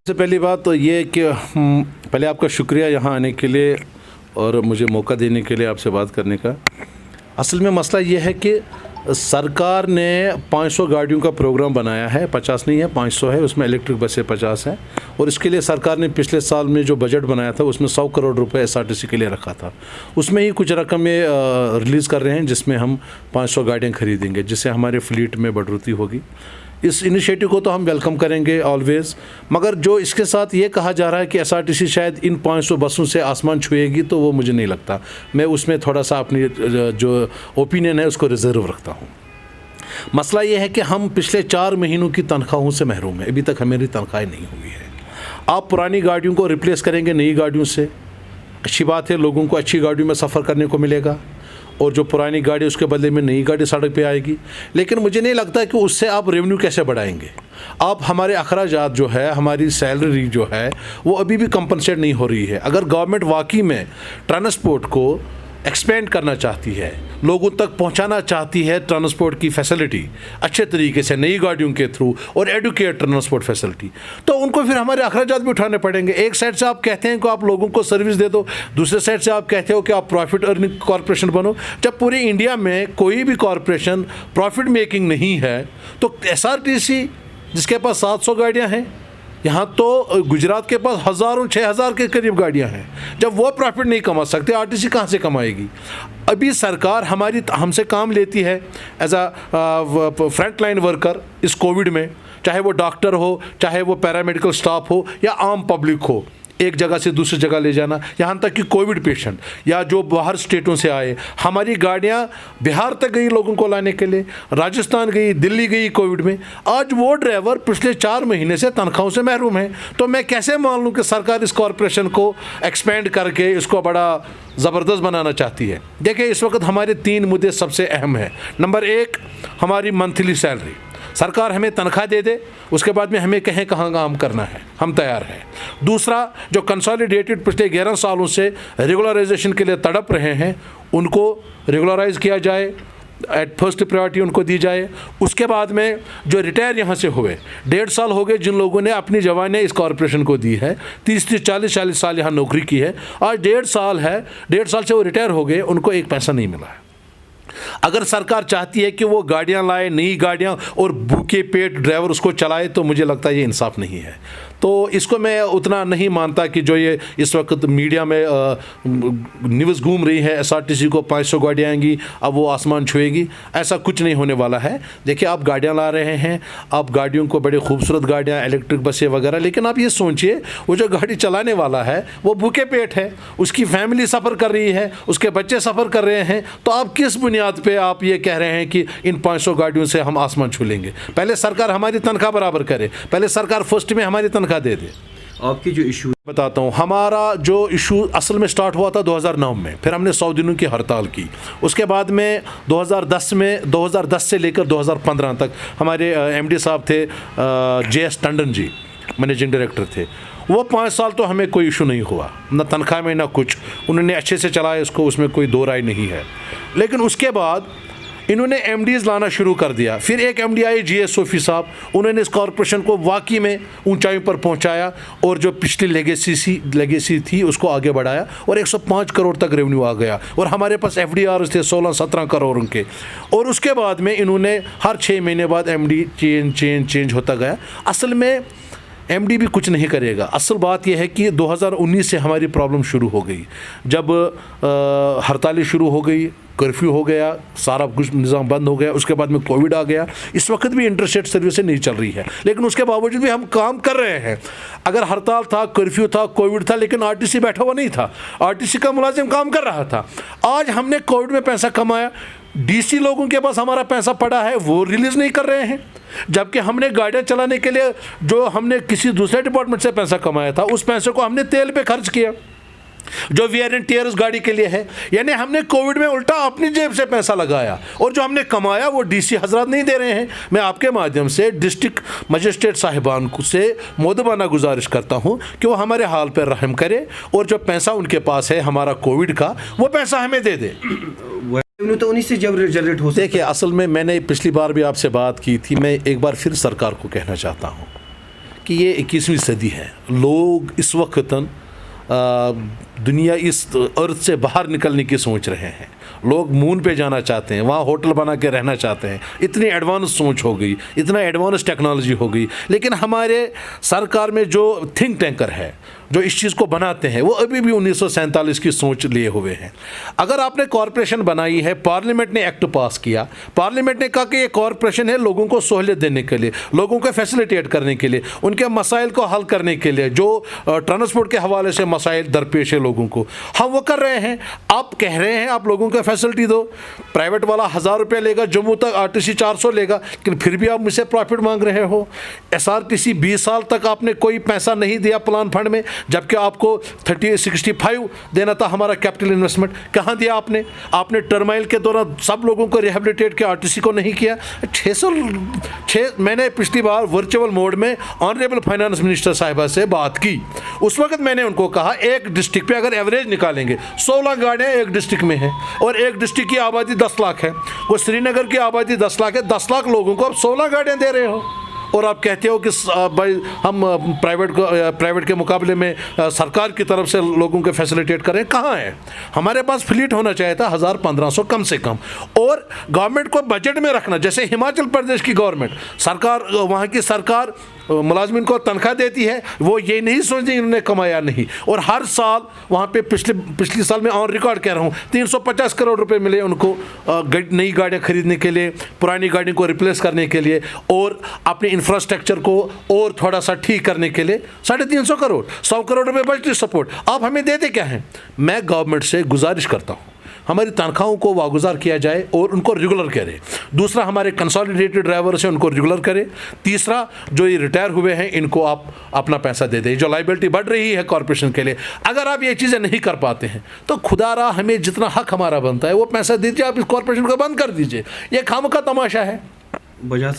सबसे पहली बात तो ये कि पहले आपका शुक्रिया यहाँ आने के लिए और मुझे मौका देने के लिए आपसे बात करने का। असल में मसला ये है कि सरकार ने 500 गाड़ियों का प्रोग्राम बनाया है, 50 नहीं है 500 है, उसमें इलेक्ट्रिक बसें 50 हैं। और इसके लिए सरकार ने पिछले साल में जो बजट बनाया था उसमें 100 करोड़ रुपए SRTC के लिए रखा था। उसमें ही कुछ रकमें रिलीज़ कर रहे हैं जिसमें हम 500 गाड़ियाँ खरीदेंगे, जिससे हमारे फ्लीट में बढ़ोतरी होगी। इस इनिशिएटिव को तो हम वेलकम करेंगे ऑलवेज़, मगर जो इसके साथ ये कहा जा रहा है कि SRTC शायद इन 500 बसों से आसमान छुएगी, तो वो मुझे नहीं लगता। मैं उसमें थोड़ा सा अपनी जो ओपिनियन है उसको रिजर्व रखता हूँ। मसला ये है कि हम पिछले 4 महीनों की तनख्वाहों से महरूम हैं, अभी तक हमारी तनख्वाहें नहीं हुई है। आप पुरानी गाड़ियों को रिप्लेस करेंगे नई गाड़ियों से, अच्छी बात है, लोगों को अच्छी गाड़ियों में सफ़र करने को मिलेगा, और जो पुरानी गाड़ी उसके बदले में नई गाड़ी सड़क पे आएगी। लेकिन मुझे नहीं लगता कि उससे आप रेवेन्यू कैसे बढ़ाएंगे। आप हमारे अखराजात जो है, हमारी सैलरी जो है, वो अभी भी कंपनसेट नहीं हो रही है। अगर गवर्नमेंट वाकई में ट्रांसपोर्ट को एक्सपेंड करना चाहती है, लोगों तक पहुंचाना चाहती है ट्रांसपोर्ट की फैसिलिटी अच्छे तरीके से नई गाड़ियों के थ्रू और एडुकेट ट्रांसपोर्ट फैसिलिटी, तो उनको फिर हमारे अखराजात भी उठाने पड़ेंगे। एक साइड से आप कहते हैं कि आप लोगों को सर्विस दे दो, दूसरे साइड से आप कहते हो कि आप प्रॉफिट अर्निंग कॉरपोरेशन बनो। जब पूरे इंडिया में कोई भी कॉरपोरेशन प्रॉफिट मेकिंग नहीं है, तो SRTC जिसके पास 700 गाड़ियाँ हैं, यहाँ तो गुजरात के पास हज़ारों 6000 के करीब गाड़ियाँ हैं, जब वो प्रॉफिट नहीं कमा सकते, RTC कहाँ से कमाएगी। अभी सरकार हमसे काम लेती है as a front line worker इस कोविड में, चाहे वो डॉक्टर हो, चाहे वो पैरामेडिकल स्टाफ हो या आम पब्लिक हो, एक जगह से दूसरी जगह ले जाना, यहाँ तक कि कोविड पेशेंट या जो बाहर स्टेटों से आए। हमारी गाड़ियाँ बिहार तक गई लोगों को लाने के लिए, राजस्थान गई, दिल्ली गई कोविड में। आज वो ड्राइवर पिछले 4 महीने से तनख्वाहों से महरूम है। तो मैं कैसे मान लूँ कि सरकार इस कॉरपोरेशन को एक्सपेंड करके इसको बड़ा ज़बरदस्त बनाना चाहती है। देखिए, इस वक्त हमारे 3 मुद्दे सबसे अहम हैं। नंबर 1, हमारी मंथली सैलरी। सरकार हमें तनख्वाह दे दे, उसके बाद में हमें कहें कहाँ काम करना है, हम तैयार हैं। दूसरा, जो कंसोलिडेटेड पिछले 11 सालों से रेगुलराइजेशन के लिए तड़प रहे हैं, उनको रेगुलराइज किया जाए, एट फर्स्ट प्रायोरिटी उनको दी जाए। उसके बाद में जो रिटायर यहाँ से हुए, 1.5 साल हो गए जिन लोगों ने अपनी जवानियाँ इस कॉरपोरेशन को दी है, 30-30, 40-40 साल यहाँ नौकरी की है, आज 1.5 साल है, 1.5 साल से वो रिटायर हो गए, उनको एक पैसा नहीं मिला है। अगर सरकार चाहती है कि वो गाड़ियां लाए, नई गाड़ियां, और भूखे पेट ड्राइवर उसको चलाए, तो मुझे लगता है ये इंसाफ नहीं है। तो इसको मैं उतना नहीं मानता कि जो ये इस वक्त मीडिया में न्यूज़ घूम रही है SRTC को 500 गाड़ियाँ आएंगी, अब वो आसमान छुएगी, ऐसा कुछ नहीं होने वाला है। देखिए, आप गाड़ियाँ ला रहे हैं, आप गाड़ियों को बड़े खूबसूरत गाड़ियाँ, इलेक्ट्रिक बसें वगैरह, लेकिन आप ये सोचिए वो जो गाड़ी चलाने वाला है वो भूखे पेट है, उसकी फैमिली सफ़र कर रही है, उसके बच्चे सफ़र कर रहे हैं। तो आप किस बुनियाद पे आप ये कह रहे हैं कि इन 500 गाड़ियों से हम आसमान छू लेंगे? पहले सरकार हमारी तनख्वाह बराबर करे, पहले सरकार फर्स्ट में हमारी तनख्वाह दे दे। आपकी जो इशू बताता हूँ, हमारा जो इशू असल में स्टार्ट हुआ था 2009 में, फिर हमने 100 दिनों की हड़ताल की। उसके बाद में 2010 से लेकर 2015 तक हमारे MD साहब थे, JS Tandon ji managing director थे। वो 5 साल तो हमें कोई इशू नहीं हुआ, ना तनख्वाह में ना कुछ, उन्होंने अच्छे से चलाया इसको, उसमें कोई दो राय नहीं है। लेकिन उसके बाद इन्होंने MDs लाना शुरू कर दिया। फिर एक MD आए GS सोफी साहब, उन्होंने इस कॉरपोरेशन को वाकई में ऊंचाइयों पर पहुंचाया और जो पिछली लेगेसी थी उसको आगे बढ़ाया और 105 करोड़ तक रेवेन्यू आ गया। और हमारे पास FDRs थे 16-17 करोड़ उनके। और उसके बाद में इन्होंने हर 6 महीने बाद MD चेंज होता गया। असल में MD भी कुछ नहीं करेगा। असल बात यह है कि 2019 से हमारी प्रॉब्लम शुरू हो गई, जब हड़तालें शुरू हो गई, कर्फ्यू हो गया, सारा कुछ निज़ाम बंद हो गया। उसके बाद में कोविड आ गया। इस वक्त भी इंटरस्टेट सर्विसेज नहीं चल रही है, लेकिन उसके बावजूद भी हम काम कर रहे हैं। अगर हड़ताल था, कर्फ्यू था, कोविड था, लेकिन RTC बैठा हुआ नहीं था, RTC का मुलाजिम काम कर रहा था। आज हमने कोविड में पैसा कमाया, DC लोगों के पास हमारा पैसा पड़ा है, वो रिलीज़ नहीं कर रहे हैं, जबकि हमने गाड़ियाँ चलाने के लिए जो हमने किसी दूसरे डिपार्टमेंट से पैसा कमाया था, उस पैसे को हमने तेल पे खर्च किया, जो वियर एंड टियर उस गाड़ी के लिए है। यानी हमने कोविड में उल्टा अपनी जेब से पैसा लगाया, और जो हमने कमाया वो DC हजरात नहीं दे रहे हैं। मैं आपके माध्यम से डिस्ट्रिक्ट मजिस्ट्रेट साहिबान से मोदबाना गुजारिश करता हूं कि वो हमारे हाल पर रहम करे, और जो पैसा उनके पास है हमारा कोविड का, वो पैसा हमें दे दे। तो उन्हीं से जब जनरेट हो। देखिए, असल में मैंने पिछली बार भी आपसे बात की थी, मैं एक बार फिर सरकार को कहना चाहता हूँ कि ये 21वीं सदी है। लोग इस वक्त दुनिया इस अर्थ से बाहर निकलने की सोच रहे हैं। लोग मून पे जाना चाहते हैं, वहाँ होटल बना के रहना चाहते हैं। इतनी एडवांस सोच हो गई, इतना एडवांस टेक्नोलॉजी हो गई, लेकिन हमारे सरकार में जो थिंक टैंकर है, जो इस चीज़ को बनाते हैं, वो अभी भी 1947 की सोच लिए हुए हैं। अगर आपने कॉरपोरेशन बनाई है, पार्लियामेंट ने एक्ट पास किया, पार्लियामेंट ने कहा कि ये कॉरपोरेशन है लोगों को सहूलियत देने के लिए, लोगों को फैसिलिटेट करने के लिए, उनके मसाइल को हल करने के लिए, जो ट्रांसपोर्ट के हवाले से मसाइल दरपेश है लोगों को, हम वो कर रहे हैं। आप कह रहे हैं आप लोगों को फैसिलिटी दो, प्राइवेट वाला 1000 रुपये लेगा, जम्मू तक आरटीसी 400 लेगा, लेकिन फिर भी आप मुझसे प्रॉफिट मांग रहे हो। एसआरटीसी 20 साल तक आपने कोई पैसा नहीं दिया प्लान फंड में, जबकि आपको 65 देना था हमारा कैपिटल इन्वेस्टमेंट। कहाँ दिया आपने? आपने टर्माइल के दौरान सब लोगों को रिहेबिलिटेट किया, आरटीसी को नहीं किया। 606 मैंने पिछली बार वर्चुअल मोड में ऑनरेबल फाइनेंस मिनिस्टर साहिबा से बात की। उस वक्त मैंने उनको कहा एक डिस्ट्रिक्ट पे अगर एवरेज निकालेंगे 16 गाड़ियाँ एक डिस्ट्रिक्ट में है, और एक डिस्ट्रिक्ट की आबादी 10 लाख है, वो श्रीनगर की आबादी 10 लाख है, 10 लाख लोगों को आप 16 गाड़ियाँ दे रहे हो, और आप कहते हो कि भाई हम प्राइवेट के मुकाबले में सरकार की तरफ से लोगों को फैसिलिटेट करें। कहाँ है? हमारे पास फ्लीट होना चाहिए था 1000-1500 कम से कम, और गवर्नमेंट को बजट में रखना। जैसे हिमाचल प्रदेश की गवर्नमेंट सरकार, वहाँ की सरकार मुलाजमिन को तनख्वाह देती है, वो ये नहीं सोचती इन्होंने कमाया नहीं, और हर साल वहाँ पे पिछले साल में ऑन रिकॉर्ड कह रहा हूँ 350 करोड़ रुपए मिले उनको नई गाड़ियाँ खरीदने के लिए, पुरानी गाड़ियों को रिप्लेस करने के लिए, और अपने इंफ्रास्ट्रक्चर को और थोड़ा सा ठीक करने के लिए 350 करोड़, 100 करोड़ रुपए बजट सपोर्ट। आप हमें देते क्या हैं? मैं गवर्नमेंट से गुजारिश करता हूँ हमारी तनख्वाहों को वागुजार किया जाए और उनको रेगुलर करें। दूसरा, हमारे कंसोलिडेटेड ड्राइवर्स हैं उनको रेगुलर करें। तीसरा, जो ये रिटायर हुए हैं इनको आप अपना पैसा दे दें। जो लाइबिलिटी बढ़ रही है कॉर्पोरेशन के लिए, अगर आप ये चीज़ें नहीं कर पाते हैं तो खुदारा हमें जितना हक हमारा बनता है वो पैसा दीजिए, आप इस कॉर्पोरेशन को बंद कर दीजिए। ये खामखा तमाशा है। वजह